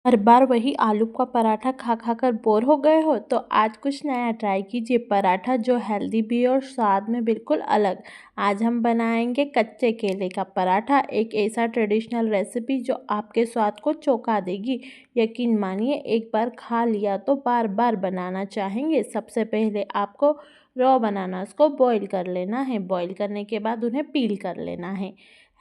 हर बार वही आलू का पराठा खा खा कर बोर हो गए हो तो आज कुछ नया ट्राई कीजिए। पराठा जो हेल्दी भी और स्वाद में बिल्कुल अलग। आज हम बनाएंगे कच्चे केले का पराठा, एक ऐसा ट्रेडिशनल रेसिपी जो आपके स्वाद को चौंका देगी। यकीन मानिए, एक बार खा लिया तो बार बार बनाना चाहेंगे। सबसे पहले आपको रॉ बनानास को बॉईल कर लेना है। बॉईल करने के बाद उन्हें पील कर लेना है।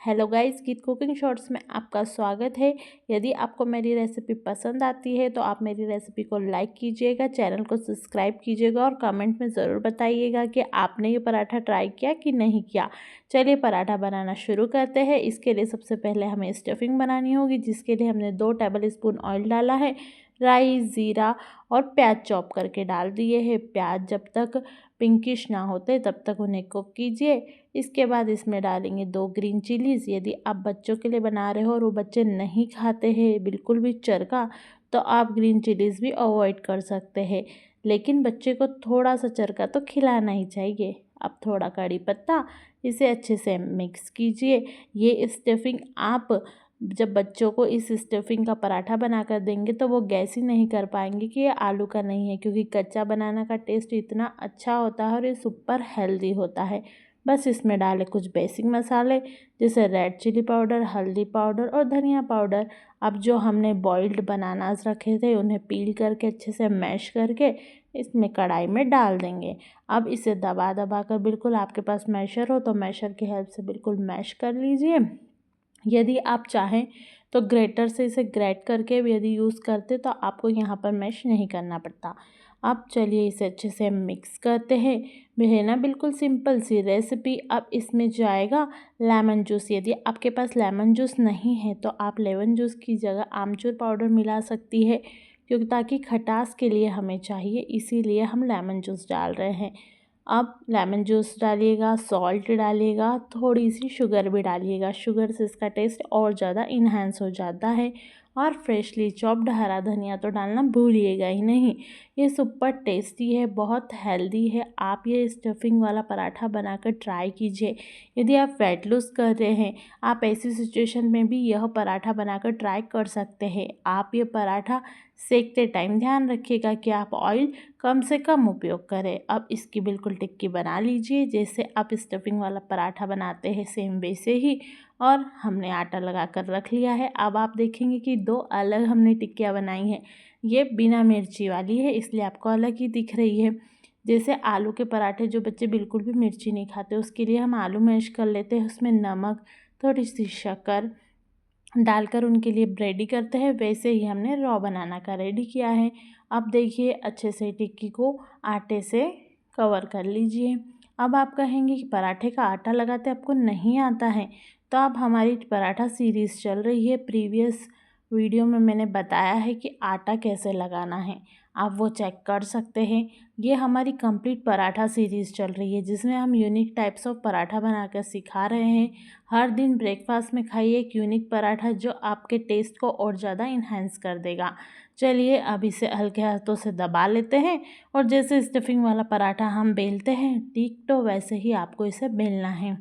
हेलो गाइस, गीत कुकिंग शॉर्ट्स में आपका स्वागत है। यदि आपको मेरी रेसिपी पसंद आती है तो आप मेरी रेसिपी को लाइक कीजिएगा, चैनल को सब्सक्राइब कीजिएगा और कमेंट में ज़रूर बताइएगा कि आपने ये पराठा ट्राई किया कि नहीं किया। चलिए पराठा बनाना शुरू करते हैं। इसके लिए सबसे पहले हमें स्टफिंग बनानी होगी, जिसके लिए हमने 2 टेबल स्पून ऑयल डाला है। राई, ज़ीरा और प्याज चॉप करके डाल दिए हैं। प्याज जब तक पिंकिश ना होते तब तक उन्हें कुक कीजिए। इसके बाद इसमें डालेंगे 2 ग्रीन चिलीज़। यदि आप बच्चों के लिए बना रहे हो और वो बच्चे नहीं खाते हैं बिल्कुल भी चरका, तो आप ग्रीन चिलीज़ भी अवॉइड कर सकते हैं। लेकिन बच्चे को थोड़ा सा चरका तो खिलाना ही चाहिए। अब थोड़ा कड़ी पत्ता, इसे अच्छे से मिक्स कीजिए। ये स्टफिंग आप जब बच्चों को इस स्टफिंग का पराठा बनाकर देंगे तो वो गैस ही नहीं कर पाएंगे कि ये आलू का नहीं है, क्योंकि कच्चा बनाना का टेस्ट इतना अच्छा होता है और ये सुपर हेल्दी होता है। बस इसमें डालें कुछ बेसिक मसाले, जैसे रेड चिली पाउडर, हल्दी पाउडर और धनिया पाउडर। अब जो हमने बॉइल्ड बनानास रखे थे उन्हें पील करके अच्छे से मैश करके इसमें कढ़ाई में डाल देंगे। अब इसे दबा दबा कर, बिल्कुल आपके पास मैशर हो तो मैशर की हेल्प से बिल्कुल मैश कर लीजिए। यदि आप चाहें तो ग्रेटर से इसे ग्रेट करके भी यदि यूज़ करते तो आपको यहाँ पर मैश नहीं करना पड़ता। अब चलिए इसे अच्छे से मिक्स करते हैं। है ना, बिल्कुल सिंपल सी रेसिपी। अब इसमें जाएगा लेमन जूस। यदि आपके पास लेमन जूस नहीं है तो आप लेमन जूस की जगह आमचूर पाउडर मिला सकती है, क्योंकि ताकि खटास के लिए हमें चाहिए, इसीलिए हम लेमन जूस डाल रहे हैं। अब लेमन जूस डालिएगा, सॉल्ट डालिएगा, थोड़ी सी शुगर भी डालिएगा। शुगर से इसका टेस्ट और ज़्यादा इन्हांस हो जाता है। और फ्रेशली चॉप्ड हरा धनिया तो डालना भूलिएगा ही नहीं। ये सुपर टेस्टी है, बहुत हेल्दी है। आप ये स्टफिंग वाला पराठा बनाकर ट्राई कीजिए। यदि आप वेट लूज़ कर रहे हैं, आप ऐसी सिचुएशन में भी यह पराठा बनाकर ट्राई कर सकते हैं। आप ये पराठा सेकते टाइम ध्यान रखिएगा कि आप ऑयल कम से कम उपयोग करें। अब इसकी बिल्कुल टिक्की बना लीजिए, जैसे आप स्टफिंग वाला पराठा बनाते हैं सेम वैसे ही। और हमने आटा लगा कर रख लिया है। अब आप देखेंगे कि 2 अलग हमने टिक्कियाँ बनाई हैं। ये बिना मिर्ची वाली है, इसलिए आपको अलग ही दिख रही है। जैसे आलू के पराठे जो बच्चे बिल्कुल भी मिर्ची नहीं खाते, उसके लिए हम आलू मैश कर लेते हैं, उसमें नमक, थोड़ी सी शक्कर डालकर उनके लिए रेडी करते हैं, वैसे ही हमने रॉ बनाना का रेडी किया है। अब देखिए अच्छे से टिक्की को आटे से कवर कर लीजिए। अब आप कहेंगे कि पराठे का आटा लगाते आपको नहीं आता है, तो अब हमारी पराठा सीरीज़ चल रही है। प्रीवियस वीडियो में मैंने बताया है कि आटा कैसे लगाना है, आप वो चेक कर सकते हैं। ये हमारी कंप्लीट पराठा सीरीज़ चल रही है, जिसमें हम यूनिक टाइप्स ऑफ पराठा बनाकर सिखा रहे हैं। हर दिन ब्रेकफास्ट में खाइए एक यूनिक पराठा, जो आपके टेस्ट को और ज़्यादा इन्हांस कर देगा। चलिए अब इसे हल्के हाथों से दबा लेते हैं और जैसे स्टफिंग वाला पराठा हम बेलते हैं ठीक तो वैसे ही आपको इसे बेलना है।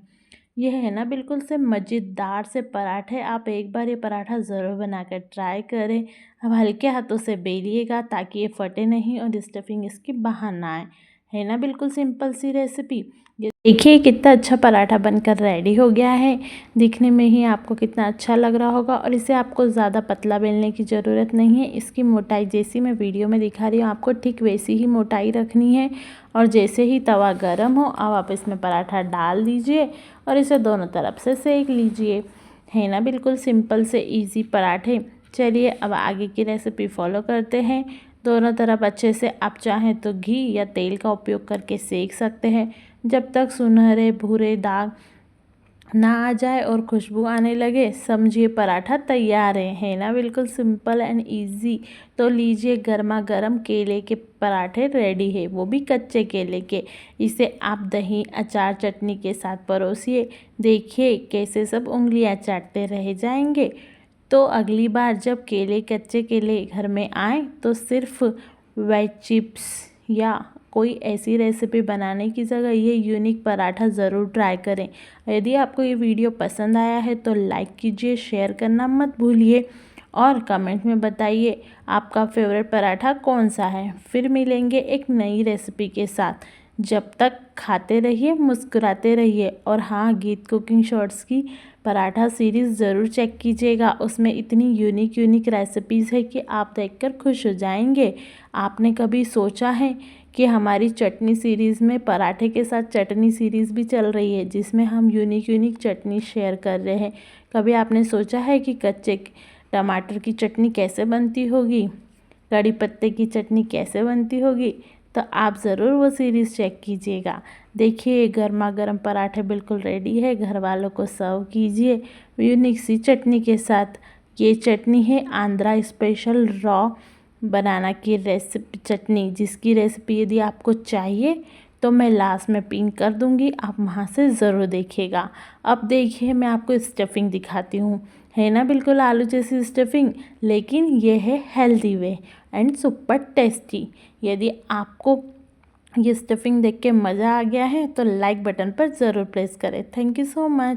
यह है ना, बिल्कुल से मज़ेदार से पराठे। आप एक बार ये पराठा ज़रूर बनाकर ट्राई करें। अब हल्के हाथों से बेलिएगा ताकि ये फटे नहीं और स्टफिंग इसकी बाहर ना आए। है ना, बिल्कुल सिंपल सी रेसिपी। ये देखिए कितना अच्छा पराठा बनकर रेडी हो गया है। दिखने में ही आपको कितना अच्छा लग रहा होगा। और इसे आपको ज़्यादा पतला बेलने की ज़रूरत नहीं है। इसकी मोटाई जैसी मैं वीडियो में दिखा रही हूँ, आपको ठीक वैसी ही मोटाई रखनी है। और जैसे ही तवा गर्म हो, अब आप इसमें पराठा डाल दीजिए और इसे दोनों तरफ से सेक लीजिए। है ना, बिल्कुल सिंपल से इजी पराठे। चलिए अब आगे की रेसिपी फॉलो करते हैं। दोनों तरफ अच्छे से आप चाहें तो घी या तेल का उपयोग करके सेक सकते हैं। जब तक सुनहरे भूरे दाग ना आ जाए और खुशबू आने लगे, समझिए पराठा तैयार है ना, बिल्कुल सिंपल एंड इजी। तो लीजिए गर्मा गर्म केले के पराठे रेडी है, वो भी कच्चे केले के। इसे आप दही, अचार, चटनी के साथ परोसिए। देखिए कैसे सब उंगलियां चाटते रह जाएंगे। तो अगली बार जब कच्चे केले घर में आए तो सिर्फ वेज चिप्स या कोई ऐसी रेसिपी बनाने की जगह ये यूनिक पराठा ज़रूर ट्राई करें। यदि आपको ये वीडियो पसंद आया है तो लाइक कीजिए, शेयर करना मत भूलिए और कमेंट में बताइए आपका फेवरेट पराठा कौन सा है। फिर मिलेंगे एक नई रेसिपी के साथ। जब तक खाते रहिए, मुस्कुराते रहिए। और हाँ, गीत कुकिंग शॉर्ट्स की पराठा सीरीज़ ज़रूर चेक कीजिएगा। उसमें इतनी यूनिक रेसिपीज़ है कि आप देखकर खुश हो जाएंगे। आपने कभी सोचा है कि हमारी चटनी सीरीज़ में पराठे के साथ चटनी सीरीज़ भी चल रही है, जिसमें हम यूनिक चटनी शेयर कर रहे हैं। कभी आपने सोचा है कि कच्चे टमाटर की चटनी कैसे बनती होगी, कड़ी पत्ते की चटनी कैसे बनती होगी? तो आप ज़रूर वो सीरीज़ चेक कीजिएगा। देखिए, गर्मा गर्म पराठे बिल्कुल रेडी है। घर वालों को सर्व कीजिए यूनिक सी चटनी के साथ। ये चटनी है आंध्रा स्पेशल रॉ बनाना की रेसिपी चटनी, जिसकी रेसिपी यदि आपको चाहिए तो मैं लास्ट में पिन कर दूंगी, आप वहाँ से ज़रूर देखिएगा। अब देखिए, मैं आपको स्टफिंग दिखाती हूँ। है ना बिल्कुल आलू जैसी स्टफिंग, लेकिन ये है healthy way and super tasty. यदि आपको ये स्टफिंग देख के मज़ा आ गया है तो लाइक बटन पर ज़रूर प्रेस करें। Thank you so much.